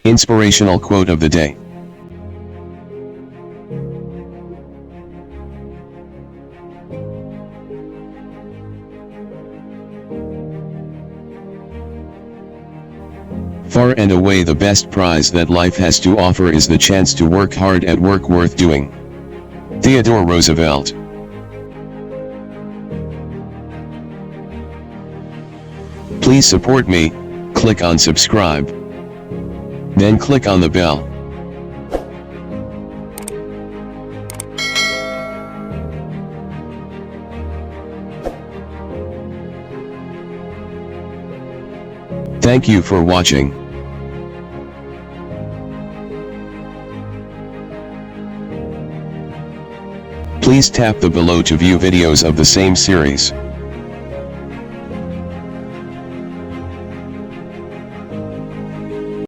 Inspirational quote of the day. Far and away the best prize that life has to offer is the chance to work hard at work worth doing. Theodore Roosevelt. Please support me. Click on subscribe. Then click on the bell. Thank you for watching. Please tap the below to view videos of the same series.